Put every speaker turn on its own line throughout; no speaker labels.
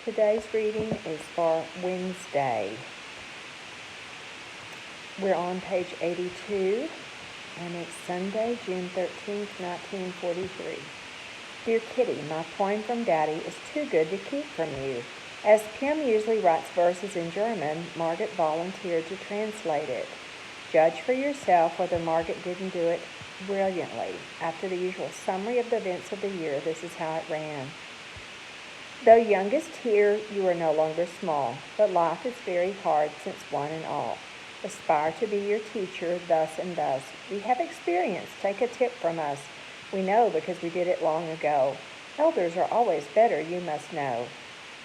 Today's reading is for Wednesday. We're on page 82, and it's Sunday, June 13th, 1943. Dear Kitty, my poem from Daddy is too good to keep from you. As Pim usually writes verses in German, Margaret volunteered to translate it. Judge for yourself whether Margaret didn't do it brilliantly. After the usual summary of the events of the year, this is how it ran. Though youngest here, you are no longer small, but life is very hard since one and all. Aspire to be your teacher thus and thus. We have experience. Take a tip from us. We know because we did it long ago. Elders are always better, you must know.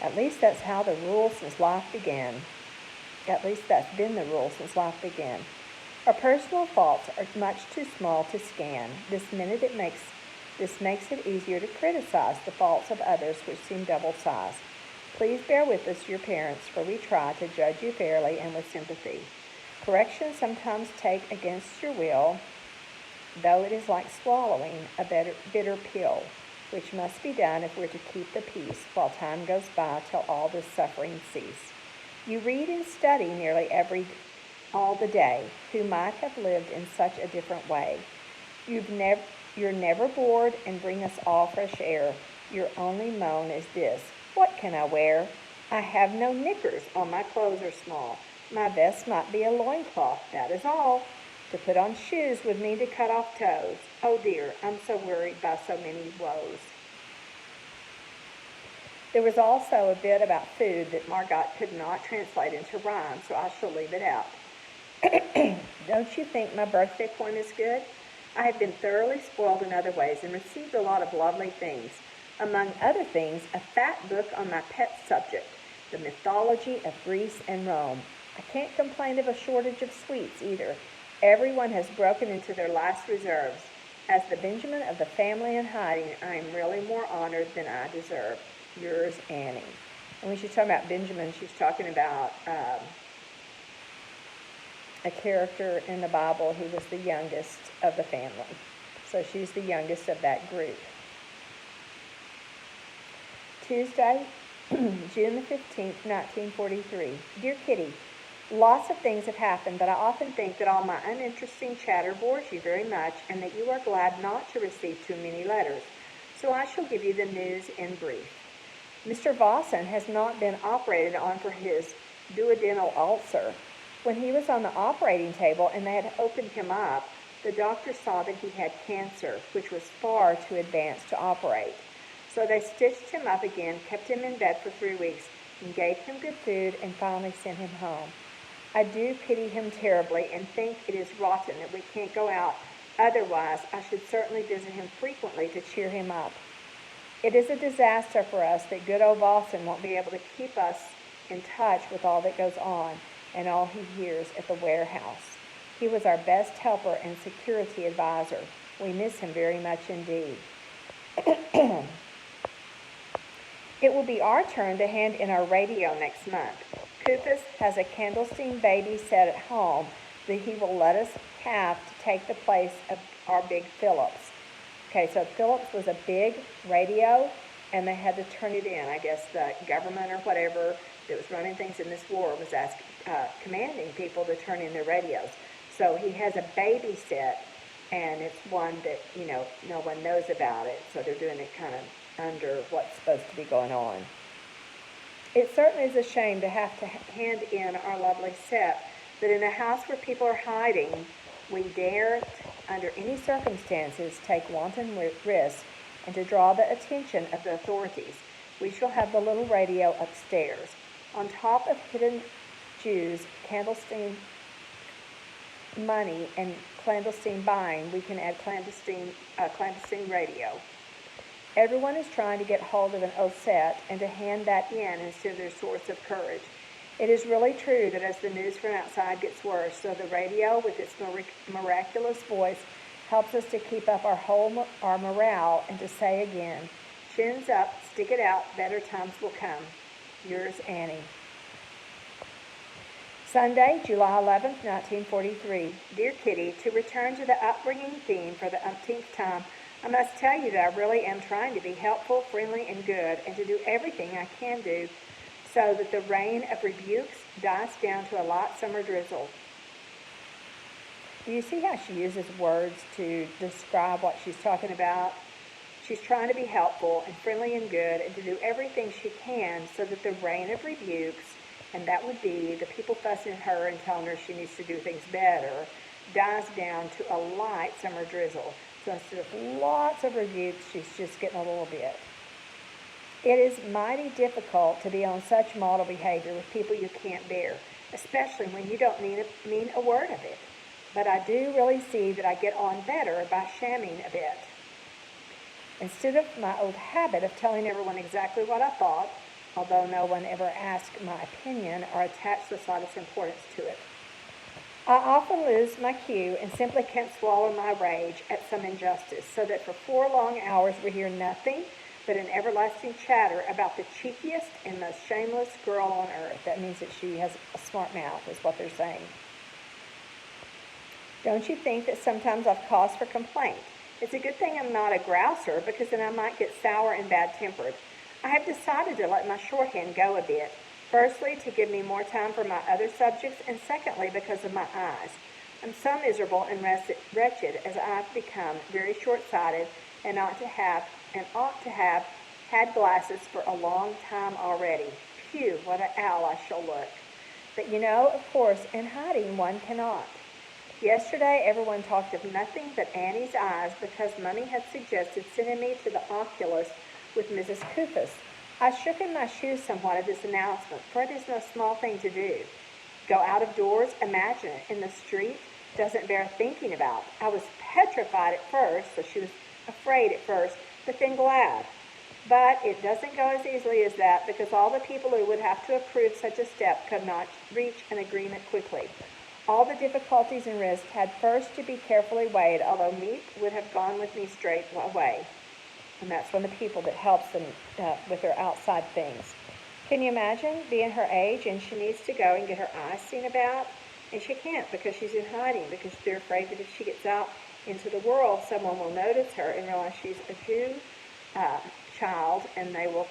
At least that's how the rule since life began. At least that's been the rule since life began. Our personal faults are much too small to scan. This makes it easier to criticize the faults of others which seem double-sized. Please bear with us, your parents, for we try to judge you fairly and with sympathy. Corrections sometimes take against your will, though it is like swallowing a bitter pill, which must be done if we're to keep the peace while time goes by till all this suffering cease. You read and study nearly all the day, who might have lived in such a different way. You're never bored and bring us all fresh air. Your only moan is this: what can I wear? I have no knickers, or my clothes are small. My vest might be a loincloth, that is all. To put on shoes would mean to cut off toes. Oh dear, I'm so worried by so many woes. There was also a bit about food that Margot could not translate into rhyme, so I shall leave it out. Don't you think my birthday poem is good? I have been thoroughly spoiled in other ways and received a lot of lovely things. Among other things, a fat book on my pet subject, the mythology of Greece and Rome. I can't complain of a shortage of sweets either. Everyone has broken into their last reserves. As the Benjamin of the family in hiding, I am really more honored than I deserve. Yours, Annie. And when she's talking about Benjamin, she's talking about a character in the Bible who was the youngest of the family. So she's the youngest of that group. Tuesday, June the 15th, 1943. Dear Kitty, lots of things have happened, but I often think that all my uninteresting chatter bores you very much and that you are glad not to receive too many letters. So I shall give you the news in brief. Mr. Vossen has not been operated on for his duodenal ulcer. When he was on the operating table and they had opened him up, the doctor saw that he had cancer, which was far too advanced to operate. So they stitched him up again, kept him in bed for 3 weeks, and gave him good food and finally sent him home. I do pity him terribly and think it is rotten that we can't go out. Otherwise, I should certainly visit him frequently to cheer him up. It is a disaster for us that good old Vossen won't be able to keep us in touch with all that goes on and all he hears at the warehouse. He was our best helper and security advisor. We miss him very much indeed. It will be our turn to hand in our radio next month. Kufus has a Candlestein baby set at home that he will let us have to take the place of our big Philips. Okay, so Philips was a big radio, and they had to turn it in. I guess the government or whatever that was running things in this war was commanding people to turn in their radios. So he has a baby set, and it's one that, no one knows about it. So they're doing it kind of under what's supposed to be going on. It certainly is a shame to have to hand in our lovely set, but in a house where people are hiding, we daren't, under any circumstances, take wanton risks and to draw the attention of the authorities. We shall have the little radio upstairs. On top of hidden Jews, clandestine money, and clandestine buying, we can add clandestine radio. Everyone is trying to get hold of an Osset and to hand that in instead of their source of courage. It is really true that as the news from outside gets worse, so the radio with its miraculous voice helps us to keep up our morale and to say again, chins up, stick it out, better times will come. Yours, Annie. Sunday, July 11th, 1943. Dear Kitty, to return to the upbringing theme for the umpteenth time, I must tell you that I really am trying to be helpful, friendly, and good, and to do everything I can do so that the rain of rebukes dies down to a light summer drizzle. Do you see how she uses words to describe what she's talking about? She's trying to be helpful and friendly and good and to do everything she can so that the rain of rebukes, and that would be the people fussing at her and telling her she needs to do things better, dies down to a light summer drizzle. So instead of lots of rebukes, she's just getting a little bit. It is mighty difficult to be on such model behavior with people you can't bear, especially when you don't mean a word of it. But I do really see that I get on better by shamming a bit. Instead of my old habit of telling everyone exactly what I thought, although no one ever asked my opinion or attached the slightest importance to it. I often lose my cue and simply can't swallow my rage at some injustice, so that for 4 long hours we hear nothing but an everlasting chatter about the cheekiest and most shameless girl on earth. That means that she has a smart mouth, is what they're saying. Don't you think that sometimes I've cause for complaint? It's a good thing I'm not a grouser, because then I might get sour and bad-tempered. I have decided to let my shorthand go a bit. Firstly, to give me more time for my other subjects, and secondly, because of my eyes. I'm so miserable and wretched as I've become very short-sighted and ought to have had glasses for a long time already. Phew, what an owl I shall look. But you know, of course, in hiding one cannot. Yesterday, everyone talked of nothing but Annie's eyes because Mummy had suggested sending me to the oculist with Mrs. Kufus. I shook in my shoes somewhat at this announcement, for it is no small thing to do. Go out of doors, imagine it, in the street, doesn't bear thinking about. I was petrified at first, so she was afraid at first, but then glad. But it doesn't go as easily as that, because all the people who would have to approve such a step could not reach an agreement quickly. All the difficulties and risks had first to be carefully weighed, although Meep would have gone with me straight away. And that's one of the people that helps them with their outside things. Can you imagine being her age and she needs to go and get her eyes seen about? And she can't because she's in hiding, because they're afraid that if she gets out into the world, someone will notice her and realize she's a Jew child, and they will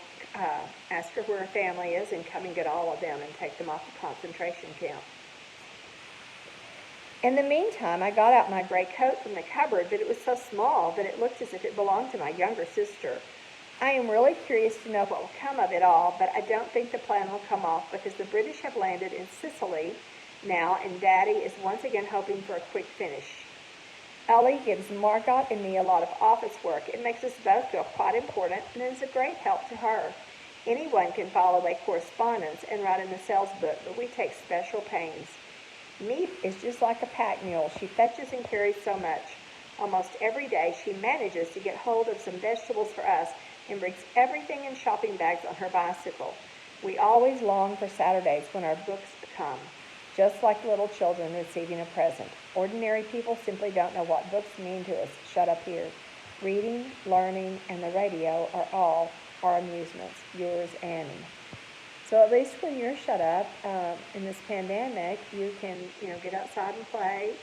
ask her where her family is and come and get all of them and take them off the concentration camp. In the meantime, I got out my gray coat from the cupboard, but it was so small that it looked as if it belonged to my younger sister. I am really curious to know what will come of it all, but I don't think the plan will come off because the British have landed in Sicily now, and Daddy is once again hoping for a quick finish. Ellie gives Margot and me a lot of office work. It makes us both feel quite important, and is a great help to her. Anyone can follow a correspondence and write in the sales book, but we take special pains. Meep is just like a pack mule. She fetches and carries so much. Almost every day she manages to get hold of some vegetables for us and brings everything in shopping bags on her bicycle. We always long for Saturdays when our books come, just like little children receiving a present. Ordinary people simply don't know what books mean to us. Shut up here. Reading, learning, and the radio are all our amusements. Yours, Annie. So at least when you're shut up in this pandemic, you can, get outside and play.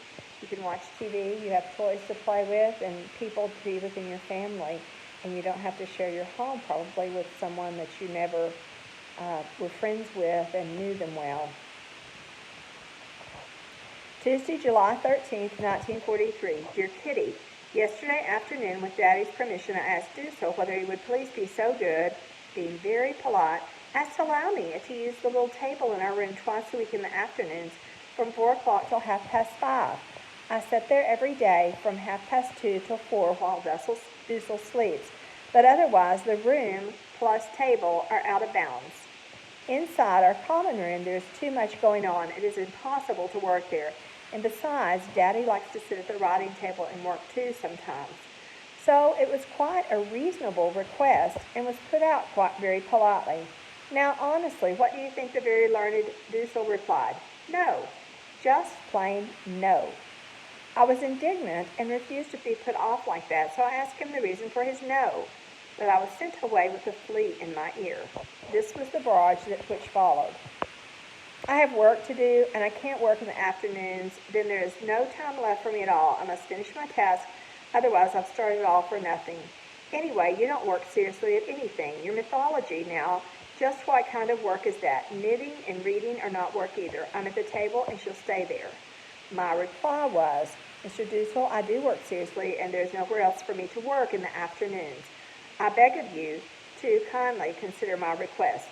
You can watch TV. You have toys to play with and people to be within your family. And you don't have to share your home probably with someone that you never were friends with and knew them well. Tuesday, July 13th, 1943. Dear Kitty, yesterday afternoon, with Daddy's permission, I asked Dussel whether he would please be so good, being very polite, as to allow me to use the little table in our room twice a week in the afternoons from 4 o'clock till 5:30. I sit there every day from 2:30 till 4 while Dussel sleeps, but otherwise the room plus table are out of bounds. Inside our common room there is too much going on. It is impossible to work there, and besides, Daddy likes to sit at the writing table and work too sometimes. So it was quite a reasonable request and was put out quite very politely. Now, honestly, what do you think the very learned Dussel replied? No. Just plain no. I was indignant and refused to be put off like that, so I asked him the reason for his no. But I was sent away with a flea in my ear. This was the barrage which followed. I have work to do, and I can't work in the afternoons. Then there is no time left for me at all. I must finish my task Otherwise, I've started all for nothing. Anyway, you don't work seriously at anything. Your mythology now, just what kind of work is that? Knitting and reading are not work either. I'm at the table and she'll stay there. My reply was, Mr. Dussel, I do work seriously and there's nowhere else for me to work in the afternoons. I beg of you to kindly consider my request.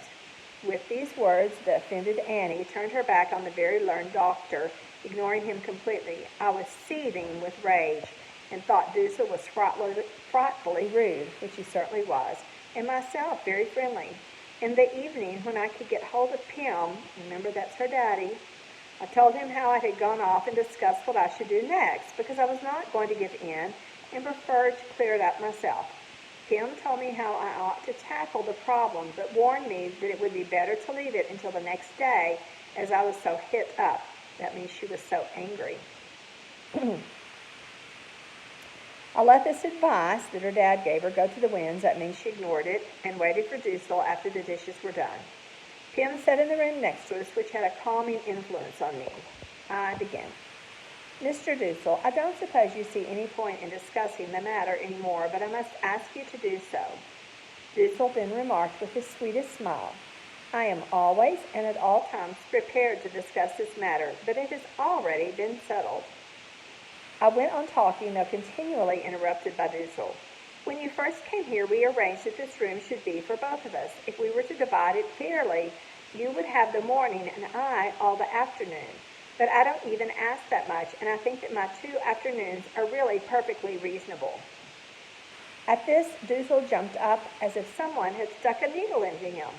With these words, the offended Annie turned her back on the very learned doctor, ignoring him completely. I was seething with rage and thought Dussel was frightfully rude, which he certainly was, and myself very friendly. In the evening, when I could get hold of Pym, remember that's her daddy, I told him how I had gone off and discussed what I should do next, because I was not going to give in and preferred to clear it up myself. Pym told me how I ought to tackle the problem, but warned me that it would be better to leave it until the next day, as I was so hit up. That means she was so angry. I let this advice that her dad gave her go to the winds. That means she ignored it and waited for Dussel after the dishes were done. Pym sat in the room next to us, which had a calming influence on me. I began. Mr. Dussel, I don't suppose you see any point in discussing the matter any more, but I must ask you to do so. Dussel then remarked with his sweetest smile, I am always and at all times prepared to discuss this matter, but it has already been settled. I went on talking, though continually interrupted by Dussel. When you first came here, we arranged that this room should be for both of us. If we were to divide it fairly, you would have the morning and I all the afternoon. But I don't even ask that much, and I think that my 2 afternoons are really perfectly reasonable. At this, Dussel jumped up as if someone had stuck a needle into him.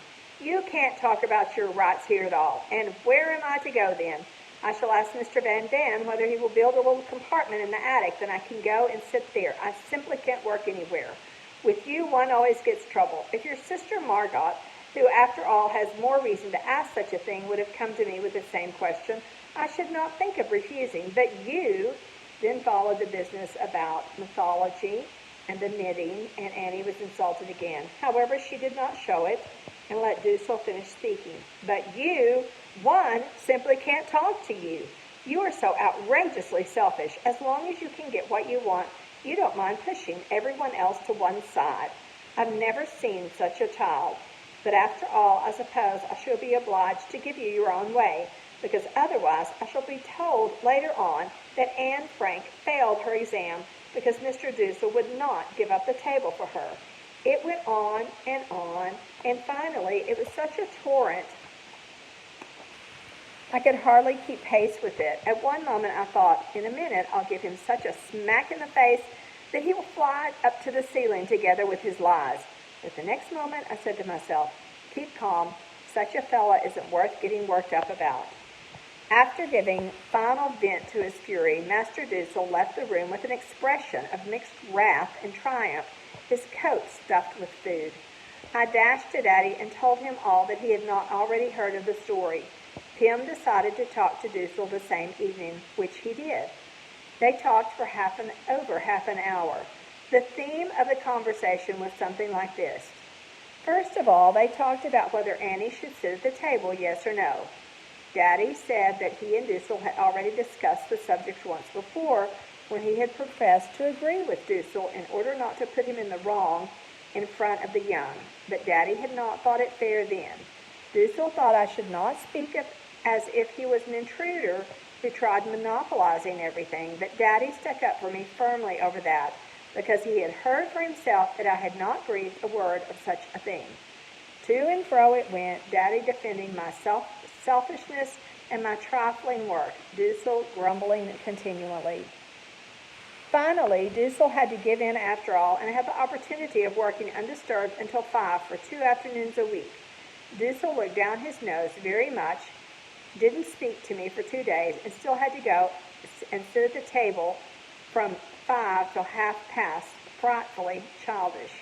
You can't talk about your rights here at all. And where am I to go then? I shall ask Mr. Van Dam whether he will build a little compartment in the attic, then I can go and sit there. I simply can't work anywhere. With you, one always gets trouble. If your sister Margot, who after all has more reason to ask such a thing, would have come to me with the same question, I should not think of refusing. But you, then followed the business about mythology and the knitting, and Annie was insulted again. However, she did not show it and let Dussel finish speaking. But you, one, simply can't talk to you. You are so outrageously selfish. As long as you can get what you want, you don't mind pushing everyone else to one side. I've never seen such a child. But after all, I suppose I shall be obliged to give you your own way, because otherwise I shall be told later on that Anne Frank failed her exam because Mr. Dussel would not give up the table for her. It went on, and finally it was such a torrent I could hardly keep pace with it. At one moment I thought, in a minute I'll give him such a smack in the face that he will fly up to the ceiling together with his lies. But the next moment I said to myself, keep calm, such a fella isn't worth getting worked up about. After giving final vent to his fury, Master Dussel left the room with an expression of mixed wrath and triumph, his coat stuffed with food. I dashed to Daddy and told him all that he had not already heard of the story. Pym decided to talk to Dussel the same evening, which he did. They talked for over half an hour. The theme of the conversation was something like this. First of all, they talked about whether Annie should sit at the table, yes or no. Daddy said that he and Dussel had already discussed the subject once before, when he had professed to agree with Dussel in order not to put him in the wrong in front of the young. But Daddy had not thought it fair then. Dussel thought I should not speak as if he was an intruder who tried monopolizing everything, but Daddy stuck up for me firmly over that, because he had heard for himself that I had not breathed a word of such a thing. To and fro it went, Daddy defending my selfishness and my trifling work, Dussel grumbling continually. Finally, Dussel had to give in after all and have the opportunity of working undisturbed until 5 for 2 afternoons a week. Dussel looked down his nose very much, didn't speak to me for 2 days, and still had to go and sit at the table from 5 till 1/2 frightfully childish.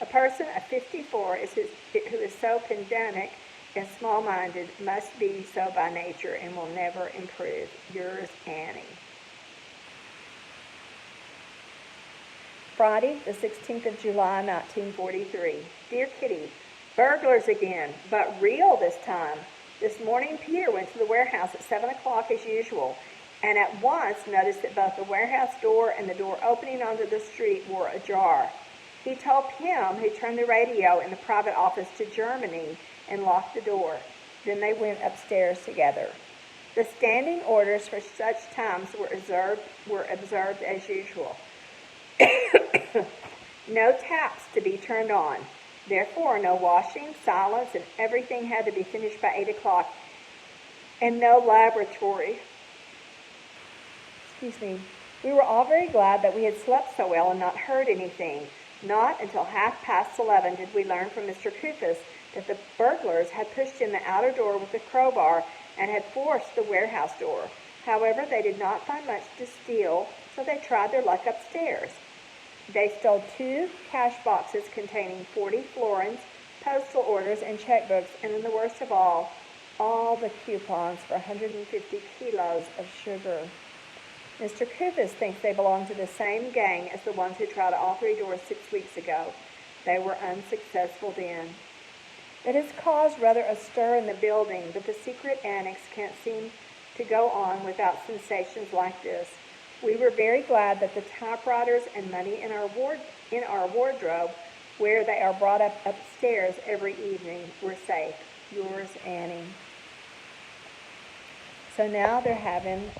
A person of 54 who is so pedantic and small-minded must be so by nature and will never improve. Yours, Annie. Friday, the 16th of July, 1943. Dear Kitty, burglars again, but real this time. This morning Peter went to the warehouse at 7 o'clock as usual. and at once noticed that both the warehouse door and the door opening onto the street were ajar. He told Pim, who turned the radio in the private office to Germany, and locked the door. Then they went upstairs together. The standing orders for such times were observed as usual. No taps to be turned on. Therefore, no washing, silence, and everything had to be finished by 8 o'clock. And no laboratory. We were all very glad that we had slept so well and not heard anything. Not until 11:30 did we learn from Mr. Kufus that the burglars had pushed in the outer door with a crowbar and had forced the warehouse door. However, they did not find much to steal, so they tried their luck upstairs. They stole 2 cash boxes containing 40 florins, postal orders, and checkbooks, and then the worst of all the coupons for 150 kilos of sugar. Mr. Kufus thinks they belong to the same gang as the ones who tried all 3 doors 6 weeks ago. They were unsuccessful then. It has caused rather a stir in the building, but the secret annex can't seem to go on without sensations like this. We were very glad that the typewriters and money in our wardrobe, where they are brought up upstairs every evening, were safe. Yours, Annie. So now they're having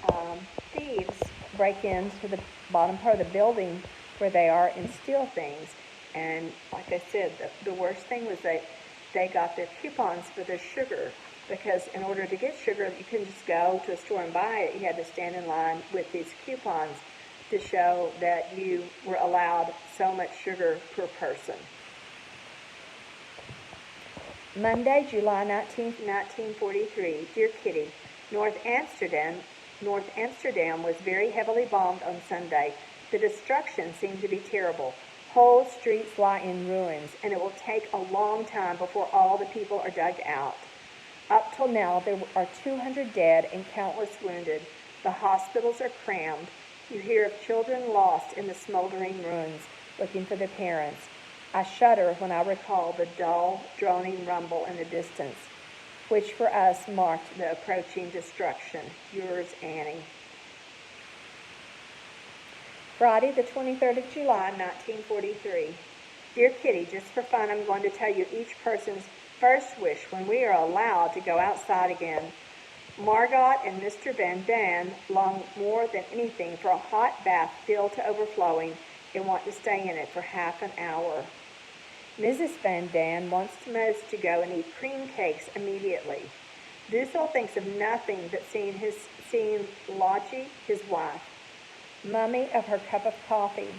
thieves break into the bottom part of the building where they are and steal things. And like I said, the worst thing was that they got their coupons for their sugar, because in order to get sugar, you couldn't just go to a store and buy it. You had to stand in line with these coupons to show that you were allowed so much sugar per person. Monday, July 19th, 1943. Dear Kitty, North Amsterdam was very heavily bombed on Sunday. The destruction seemed to be terrible. Whole streets lie in ruins, and it will take a long time before all the people are dug out. Up till now, there are 200 dead and countless wounded. The hospitals are crammed. You hear of children lost in the smoldering ruins, looking for their parents. I shudder when I recall the dull, droning rumble in the distance, which for us marked the approaching destruction. Yours, Annie. Friday, the 23rd of July, 1943. Dear Kitty, just for fun, I'm going to tell you each person's first wish when we are allowed to go outside again. Margot and Mr. Van Daan long more than anything for a hot bath filled to overflowing and want to stay in it for half an hour. Mrs. Van Daan wants most to go and eat cream cakes immediately. Dussel thinks of nothing but seeing Lottie, his wife. Mummy of her cup of coffee.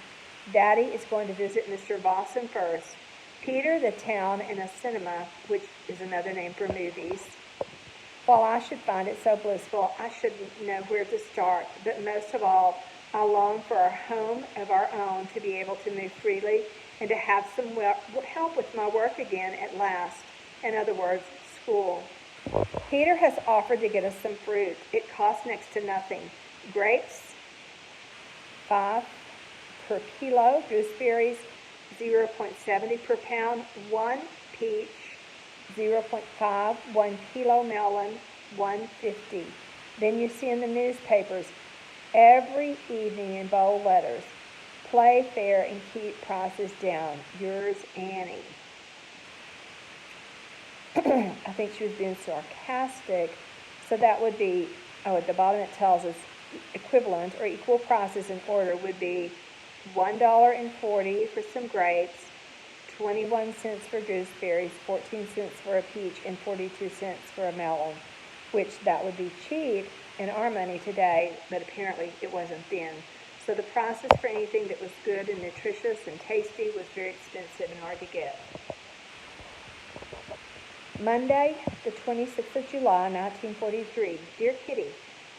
Daddy is going to visit Mr. Vossen first. Peter, the town, and a cinema, which is another name for movies. While I should find it so blissful, I shouldn't know where to start. But most of all, I long for our home of our own, to be able to move freely and to have some help with my work again at last. In other words, school. Peter has offered to get us some fruit. It costs next to nothing. Grapes, 5 per kilo. Gooseberries, 0.70 per pound. 1 peach, 0.5. 1 kilo melon, 1.50. Then you see in the newspapers every evening in bold letters, play fair and keep prices down. Yours, Annie. I think she was being sarcastic. So that would be, at the bottom it tells us equivalent or equal prices in order would be $1.40 for some grapes, 21 cents for gooseberries, 14 cents for a peach, and 42 cents for a melon, which that would be cheap in our money today, but apparently it wasn't then. So the prices for anything that was good and nutritious and tasty was very expensive and hard to get. Monday, the 26th of July, 1943. Dear Kitty,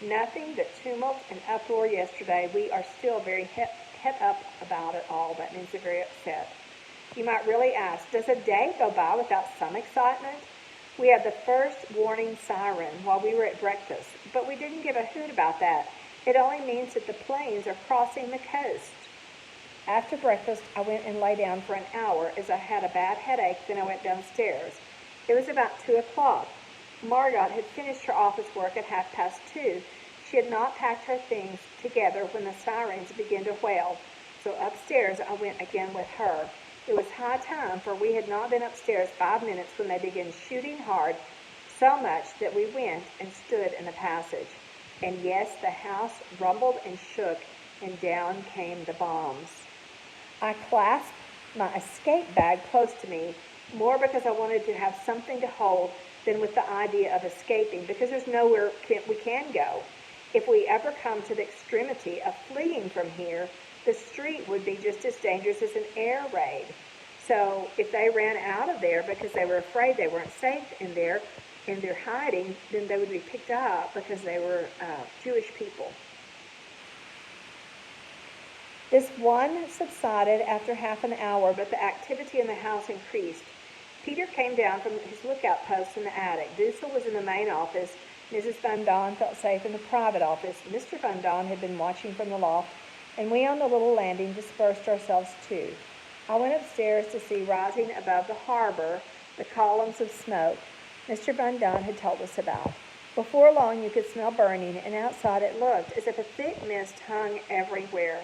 nothing but tumult and uproar yesterday. We are still very het up about it all. That means they're very upset. You might really ask, does a day go by without some excitement? We had the first warning siren while we were at breakfast, but we didn't give a hoot about that. It only means that the planes are crossing the coast. After breakfast, I went and lay down for an hour as I had a bad headache. Then I went downstairs. It was about 2 o'clock. Margot had finished her office work at 2:30. She She had not packed her things together when the sirens began to wail, so upstairs I went again with her. It was high time, for we had not been upstairs 5 minutes when they began shooting hard, so much that we went and stood in the passage. And yes, the house rumbled and shook, and down came the bombs. I clasped my escape bag close to me, more because I wanted to have something to hold than with the idea of escaping, because there's nowhere we can go. If we ever come to the extremity of fleeing from here, the street would be just as dangerous as an air raid. So if they ran out of there because they were afraid they weren't safe in there, and they're hiding, then they would be picked up because they were Jewish people. This one subsided after half an hour, but the activity in the house increased. Peter came down from his lookout post in the attic. Dussel was in the main office. Mrs. Van Don felt safe in the private office. Mr. Van Don had been watching from the loft, and we on the little landing dispersed ourselves too. I went upstairs to see rising above the harbor the columns of smoke Mr. Van Don had told us about. Before long you could smell burning, and outside it looked as if a thick mist hung everywhere.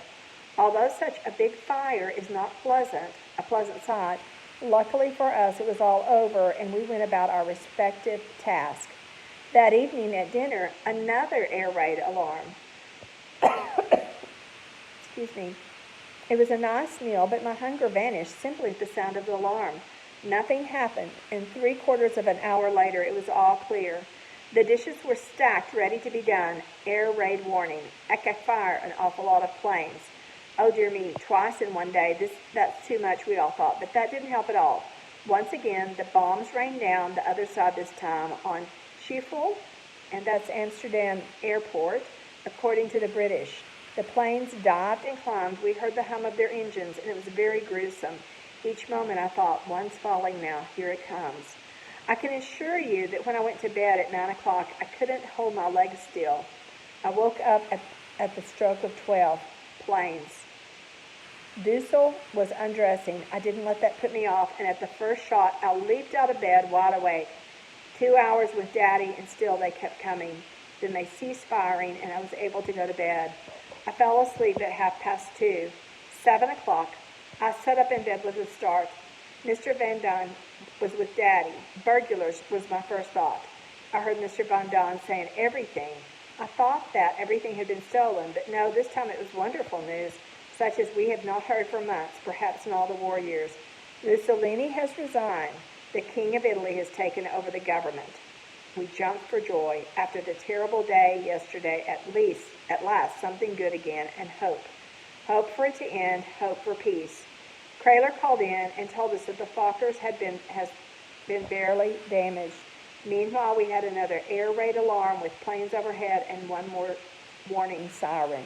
Although such a big fire is not a pleasant sight, luckily for us it was all over, and we went about our respective tasks. That evening at dinner, another air raid alarm. Excuse me. It was a nice meal, but my hunger vanished simply at the sound of the alarm. Nothing happened, and 3/4 of an hour later it was all clear. The dishes were stacked, ready to be done. Air raid warning. Echo fire, an awful lot of planes. Oh dear me, twice in one day. That's too much, we all thought, but that didn't help at all. Once again, the bombs rained down the other side this time on Schiphol, and that's Amsterdam Airport, according to the British. The planes dived and climbed. We heard the hum of their engines, and it was very gruesome. Each moment I thought, one's falling now, here it comes. I can assure you that when I went to bed at 9 o'clock, I couldn't hold my legs still. I woke up at the stroke of 12. Planes. Dussel was undressing. I didn't let that put me off, and at the first shot, I leaped out of bed wide awake. 2 hours with Daddy, and still they kept coming. Then they ceased firing, and I was able to go to bed. I fell asleep at 2:30. 7 o'clock. I sat up in bed with a start. Mr. Van Don was with Daddy. Burglars was my first thought. I heard Mr. Van Don saying everything. I thought that everything had been stolen, but no, this time it was wonderful news, such as we have not heard for months, perhaps in all the war years. Mussolini has resigned. The King of Italy has taken over the government. We jumped for joy. After the terrible day yesterday, at last, something good again, and hope. Hope for it to end, hope for peace. Kraler called in and told us that the Fokkers has been barely damaged. Meanwhile, we had another air raid alarm with planes overhead and one more warning siren.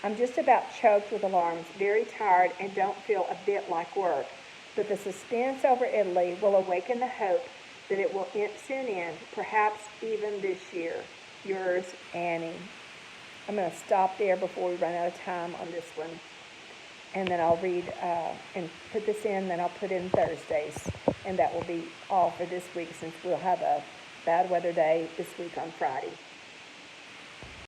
I'm just about choked with alarms, very tired, and don't feel a bit like work. But the suspense over Italy will awaken the hope that it will soon end, perhaps even this year. Yours, Annie. I'm going to stop there before we run out of time on this one. And then I'll read and put this in, then I'll put in Thursdays. And that will be all for this week, since we'll have a bad weather day this week on Friday.